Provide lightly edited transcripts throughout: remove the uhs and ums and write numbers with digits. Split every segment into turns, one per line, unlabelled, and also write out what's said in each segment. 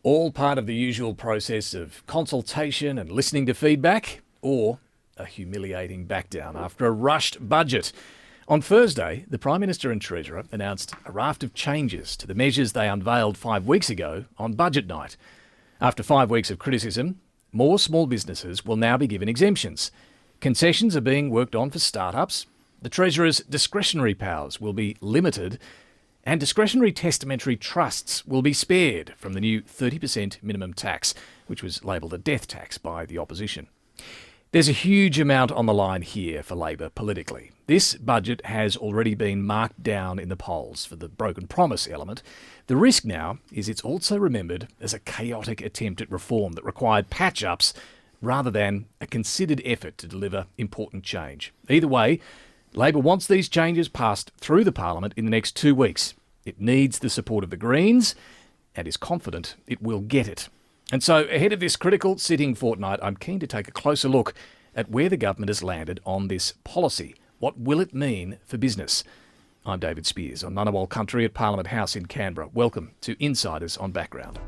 All part of the usual process of consultation and listening to feedback, or a humiliating backdown after a rushed budget. On Thursday, the Prime Minister and Treasurer announced a raft of changes to the measures they unveiled 5 weeks ago on budget night. After 5 weeks of criticism, more small businesses will now be given exemptions. Concessions are being worked on for startups. The Treasurer's discretionary powers will be limited, and discretionary testamentary trusts will be spared from the new 30% minimum tax, which was labelled a death tax by the opposition. There's a huge amount on the line here for Labor politically. This budget has already been marked down in the polls for the broken promise element. The risk now is it's also remembered as a chaotic attempt at reform that required patch-ups rather than a considered effort to deliver important change. Either way, Labor wants these changes passed through the Parliament in the next 2 weeks. It needs the support of the Greens and is confident it will get it. And so, ahead of this critical sitting fortnight, I'm keen to take a closer look at where the government has landed on this policy. What will it mean for business? I'm David Speers on Ngunnawal Country at Parliament House in Canberra. Welcome to Insiders on Background.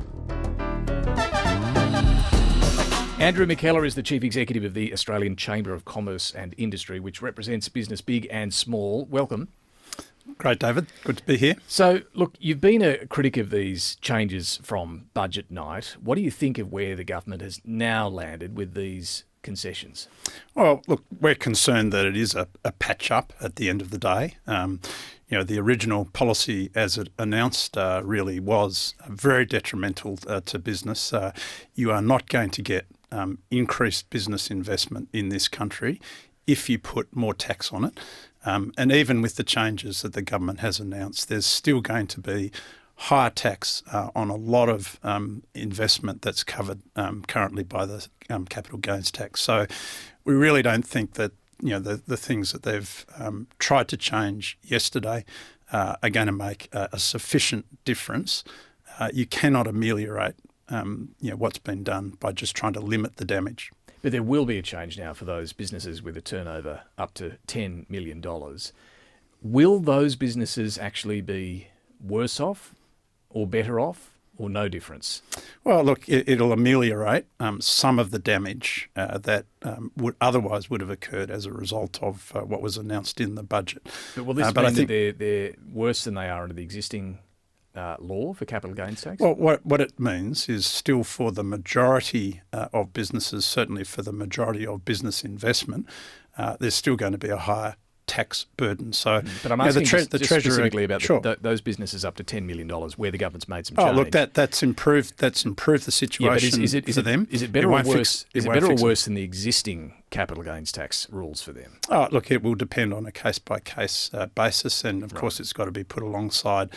Andrew McKellar is the Chief Executive of the Australian Chamber of Commerce and Industry, which represents business big and small. Welcome.
Great, David. Good to be here.
So, look, you've been a critic of these changes from budget night. What do you think of where the government has now landed with these concessions?
Well, look, we're concerned that it is a patch-up at the end of the day. The original policy as it announced really was very detrimental to business. You are not going to get increased business investment in this country if you put more tax on it. And even with the changes that the government has announced, there's still going to be higher tax on a lot of investment that's covered currently by the capital gains tax. So we really don't think that the things that they've tried to change yesterday are going to make a sufficient difference. You cannot ameliorate what's been done by just trying to limit the damage.
But there will be a change now for those businesses with a turnover up to $10 million. Will those businesses actually be worse off or better off or no difference?
Well, look, it'll ameliorate some of the damage that would have occurred as a result of what was announced in the budget.
But will this mean that they're worse than they are under the existing law for capital gains tax?
Well, what it means is still for the majority of businesses, certainly for the majority of business investment, there's still going to be a higher tax burden. So,
but I'm asking the Treasurer specifically about
sure.
Those businesses up to $10 million where the government's made some change.
Oh, look, that's improved the situation for them.
Is it better or worse? Is it better or worse than the existing capital gains tax rules for them?
Oh, look, it will depend on a case-by-case basis, and of course it's got to be put alongside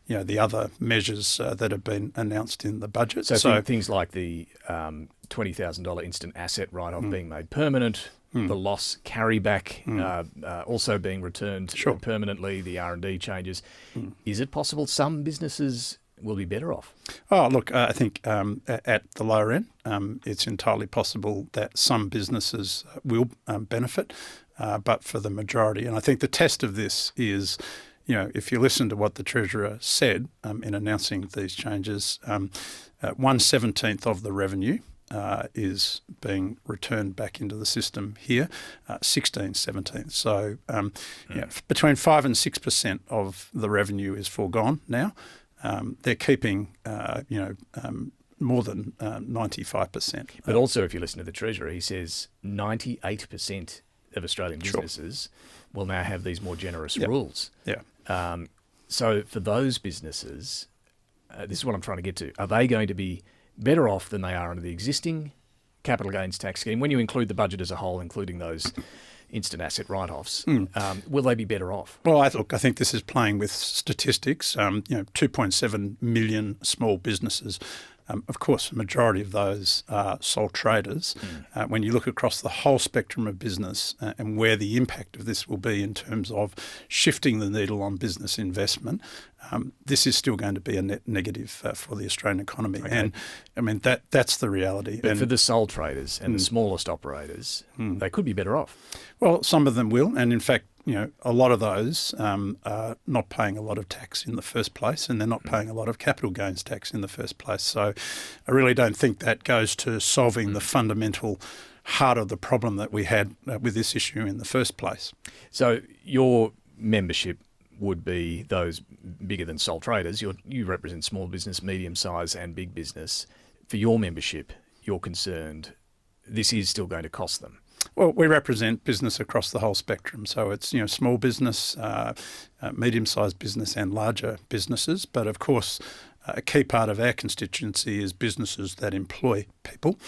the other measures that have been announced in the budget.
So things like the $20,000 instant asset write-off being made permanent, the loss carryback also being returned permanently, the R&D changes. Is it possible some businesses will be better off?
Oh, look, I think at the lower end, it's entirely possible that some businesses will benefit, but for the majority. And I think the test of this is, if you listen to what the Treasurer said in announcing these changes, 1/17 of the revenue is being returned back into the system here, 16/17. So between 5 and 6% of the revenue is foregone now. They're keeping, more than 95%.
But also, if you listen to the Treasurer, he says 98% of Australian businesses will now have these more generous rules.
Yeah.
So for those businesses, this is what I'm trying to get to. Are they going to be better off than they are under the existing capital gains tax scheme? When you include the budget as a whole, including those instant asset write-offs, will they be better off?
Well, I think this is playing with statistics. 2.7 million small businesses. Of course, the majority of those are sole traders. When you look across the whole spectrum of business and where the impact of this will be in terms of shifting the needle on business investment, this is still going to be a net negative for the Australian economy. Okay. And I mean, that's the reality.
But for the sole traders and the smallest operators, they could be better off.
Well, some of them will. And in fact, a lot of those are not paying a lot of tax in the first place, and they're not paying a lot of capital gains tax in the first place. So I really don't think that goes to solving the fundamental heart of the problem that we had with this issue in the first place.
So your membership would be those bigger than sole traders. You represent small business, medium size and big business. For your membership, you're concerned this is still going to cost them.
Well, we represent business across the whole spectrum. So it's, small business, medium-sized business and larger businesses. But of course, a key part of our constituency is businesses that employ people.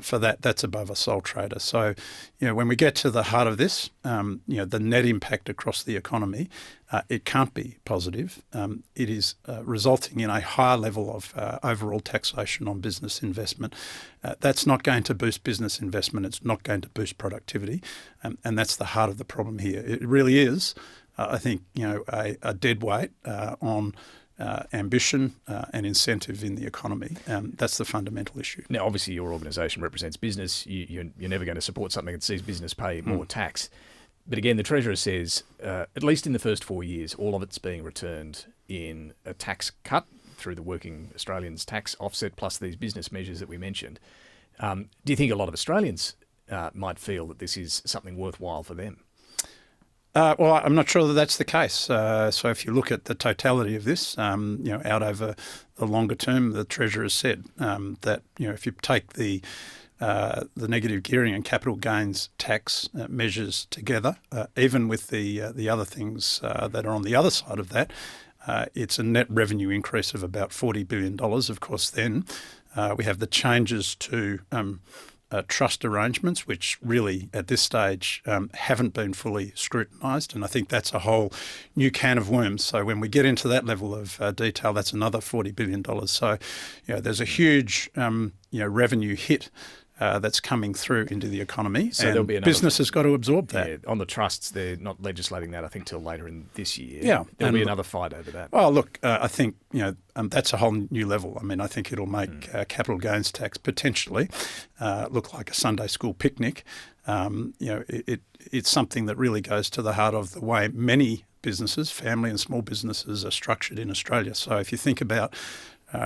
For that's above a sole trader. So, when we get to the heart of this, the net impact across the economy, it can't be positive. It is resulting in a higher level of overall taxation on business investment. That's not going to boost business investment. It's not going to boost productivity. And that's the heart of the problem here. It really is, I think, a dead weight on ambition and incentive in the economy. That's the fundamental issue.
Now, obviously, your organisation represents business. You're never going to support something that sees business pay more tax. But again, the Treasurer says, at least in the first 4 years, all of it's being returned in a tax cut through the Working Australians tax offset plus these business measures that we mentioned. Do you think a lot of Australians might feel that this is something worthwhile for them?
Well, I'm not sure that that's the case. So if you look at the totality of this, out over the longer term, the Treasurer has said that, if you take the negative gearing and capital gains tax measures together, even with the other things that are on the other side of that, it's a net revenue increase of about $40 billion. Of course, then we have the changes to trust arrangements, which really at this stage haven't been fully scrutinised. And I think that's a whole new can of worms. So when we get into that level of detail, that's another $40 billion. So, there's a huge, revenue hit that's coming through into the economy.
So
and
there'll be another,
business has got to absorb that.
Yeah, on the trusts, they're not legislating that, I think, till later in this year.
Yeah.
There'll be another fight over that.
Well, look, I think, that's a whole new level. I mean, I think it'll make capital gains tax potentially look like a Sunday school picnic. It's something that really goes to the heart of the way many businesses, family and small businesses, are structured in Australia. So if you think about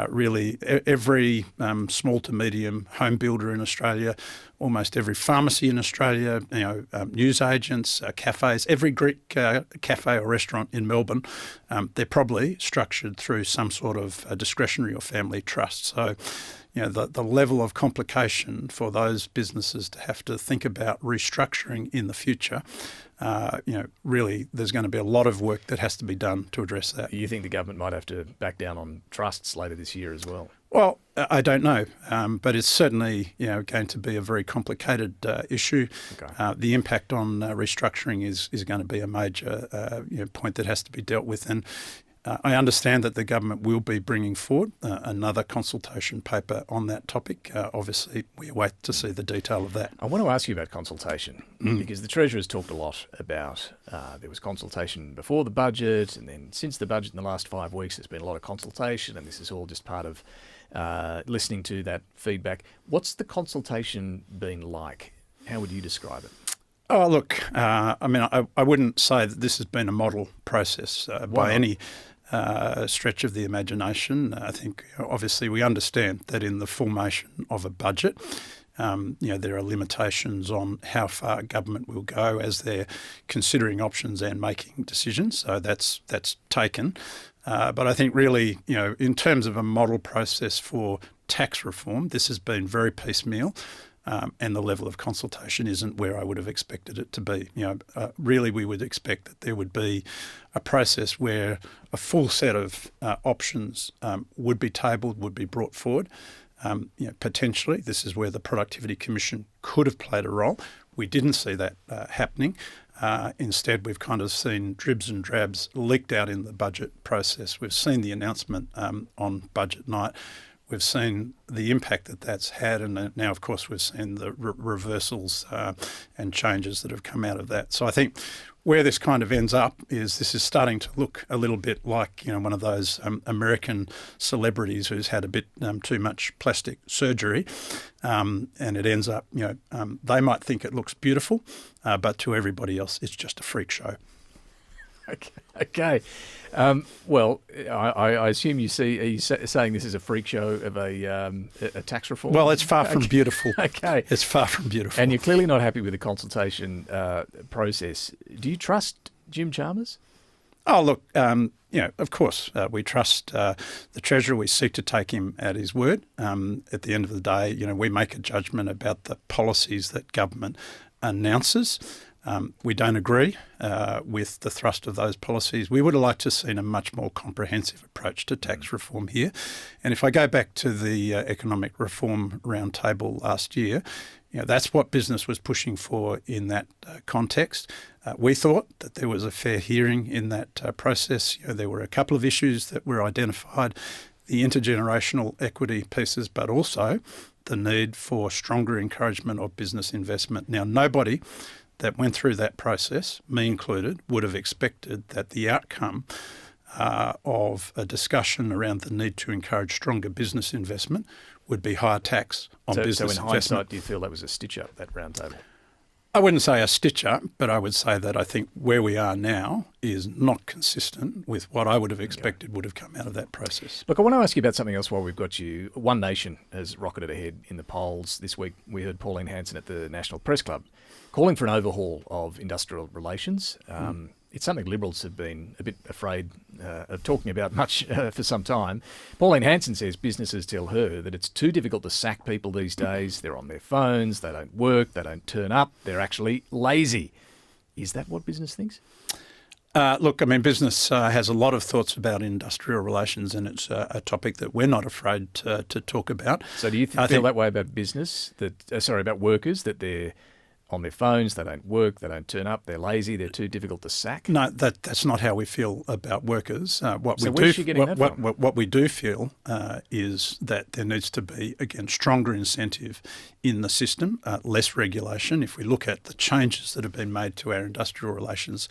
really every small to medium home builder in Australia, almost every pharmacy in Australia, news agents, cafes, every Greek cafe or restaurant in Melbourne, they're probably structured through some sort of discretionary or family trust. So, the level of complication for those businesses to have to think about restructuring in the future, really there's going to be a lot of work that has to be done to address that.
You think the government might have to back down on trusts later this year as well?
Well, I don't know, but it's certainly going to be a very complicated issue.
Okay.
The impact on restructuring is going to be a major point that has to be dealt with, and I understand that the government will be bringing forward another consultation paper on that topic. Obviously, we await to see the detail of that.
I want to ask you about consultation because the Treasurer has talked a lot about there was consultation before the budget, and then since the budget in the last 5 weeks, there's been a lot of consultation, and this is all just part of listening to that feedback. What's the consultation been like? How would you describe it?
Oh, look, I wouldn't say that this has been a model process by any stretch of the imagination. I think obviously we understand that in the formation of a budget, there are limitations on how far government will go as they're considering options and making decisions. So that's taken. But I think really, in terms of a model process for tax reform, this has been very piecemeal. And the level of consultation isn't where I would have expected it to be. Really, we would expect that there would be a process where a full set of options would be tabled, would be brought forward. Potentially, this is where the Productivity Commission could have played a role. We didn't see that happening. Instead, we've kind of seen dribs and drabs leaked out in the budget process. We've seen the announcement on budget night. we've seen the impact that that's had, and now, of course, we've seen the reversals and changes that have come out of that. So I think where this kind of ends up is this is starting to look a little bit like, one of those American celebrities who's had a bit too much plastic surgery, and it ends up, they might think it looks beautiful, but to everybody else, it's just a freak show.
Okay. Well, I assume are you saying this is a freak show of a tax reform?
Well, it's far from beautiful.
Okay.
It's far from beautiful.
And you're clearly not happy with the consultation process. Do you trust Jim Chalmers?
Oh, look, of course, we trust the Treasurer. We seek to take him at his word. At the end of the day, we make a judgment about the policies that government announces. We don't agree with the thrust of those policies. We would have liked to have seen a much more comprehensive approach to tax reform here. And if I go back to the Economic Reform Roundtable last year, that's what business was pushing for in that context. We thought that there was a fair hearing in that process. There were a couple of issues that were identified, the intergenerational equity pieces, but also the need for stronger encouragement of business investment. Now, nobody that went through that process, me included, would have expected that the outcome of a discussion around the need to encourage stronger business investment would be higher tax on business investment.
So in hindsight, do you feel that was a stitch-up, that roundtable?
I wouldn't say a stitch-up, but I would say that I think where we are now is not consistent with what I would have expected would have come out of that process.
Look, I want to ask you about something else while we've got you. One Nation has rocketed ahead in the polls this week. We heard Pauline Hanson at the National Press Club calling for an overhaul of industrial relations. It's something Liberals have been a bit afraid of talking about much for some time. Pauline Hanson says businesses tell her that it's too difficult to sack people these days. They're on their phones, they don't work, they don't turn up, they're actually lazy. Is that what business thinks?
Look, business has a lot of thoughts about industrial relations, and it's a topic that we're not afraid to talk about.
So do you feel that way about business, about workers, that they're on their phones, they don't work, they don't turn up, they're lazy, they're too difficult to sack?
No, that's not how we feel about workers. What we do feel is that there needs to be, again, stronger incentive in the system, less regulation. If we look at the changes that have been made to our industrial relations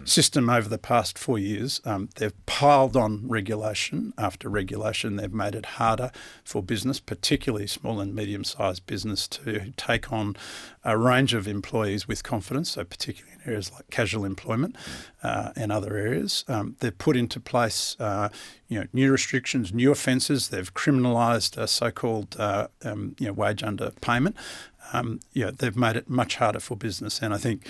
system over the past 4 years, they've piled on regulation after regulation. They've made it harder for business, particularly small and medium-sized business, to take on a range of employees with confidence, so particularly in areas like casual employment and other areas. They've put into place new restrictions, new offences. They've criminalised so-called wage underpayment. They've made it much harder for business, and I think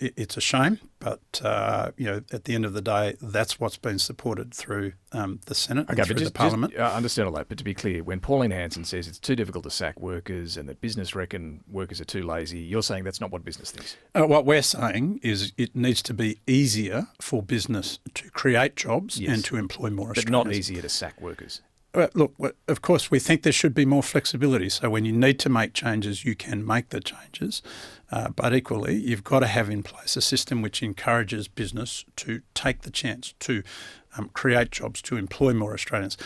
it's a shame, but at the end of the day, that's what's been supported through the Senate and through the Parliament.
I understand all that, but to be clear, when Pauline Hanson says it's too difficult to sack workers and that business reckon workers are too lazy, you're saying that's not what business thinks?
What we're saying is it needs to be easier for business to create jobs and to employ more Australians.
But not easier to sack workers.
Look, of course, we think there should be more flexibility. So when you need to make changes, you can make the changes. But equally, you've got to have in place a system which encourages business to take the chance to create jobs, to employ more Australians.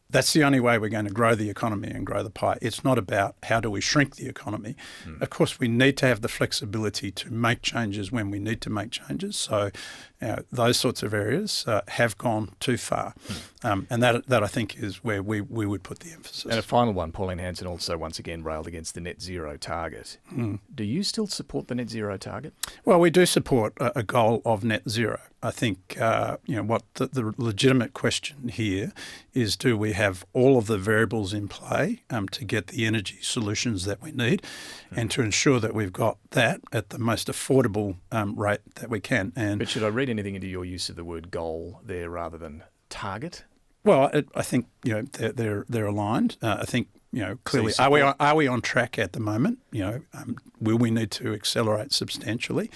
That's the only way we're going to grow the economy and grow the pie. It's not about how do we shrink the economy. Of course, we need to have the flexibility to make changes when we need to make changes. So those sorts of areas have gone too far. And that I think is where we would put the emphasis.
And a final one, Pauline Hanson also once again railed against the net zero target. Do you still support the net zero target?
Well, we do support a goal of net zero. I think what the legitimate question here is, do we have all of the variables in play to get the energy solutions that we need and to ensure that we've got that at the most affordable rate that we can.
But should I read anything into your use of the word goal there rather than target?
Well, I think they're aligned. I think clearly, are we on track at the moment? Will we need to accelerate substantially?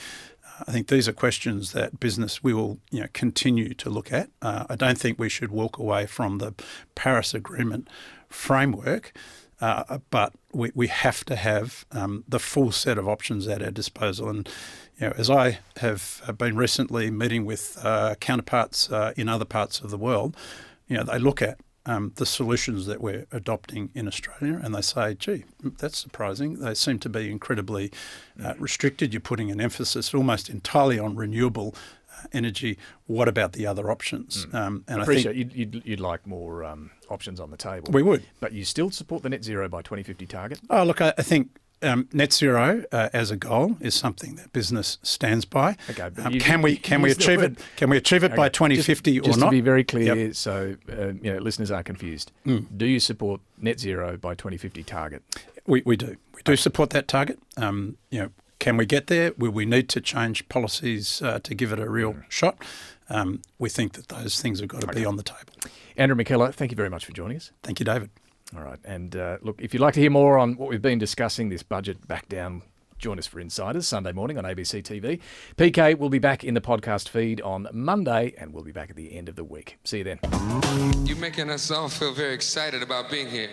I think these are questions that business will continue to look at. I don't think we should walk away from the Paris Agreement framework, but we have to have the full set of options at our disposal. And as I have been recently meeting with counterparts in other parts of the world, they look at the solutions that we're adopting in Australia, and they say, gee, that's surprising. They seem to be incredibly restricted. You're putting an emphasis almost entirely on renewable energy. What about the other options?
And I appreciate you'd like more options on the table.
We would.
But you still support the net zero by 2050 target?
Oh, look, I think net zero as a goal is something that business stands by.
Okay,
can we achieve it? Can we achieve it by 2050 or not?
Just to be very clear, so listeners aren't confused. Do you support net zero by 2050 target?
We do. We do support that target. Can we get there? Will we need to change policies to give it a real shot? We think that those things have got to be on the table.
Andrew McKellar, thank you very much for joining us.
Thank you, David.
All right. And look, if you'd like to hear more on what we've been discussing, this budget back down, join us for Insiders Sunday morning on ABC TV. PK will be back in the podcast feed on Monday, and we'll be back at the end of the week. See you then.
You're making us all feel very excited about being here.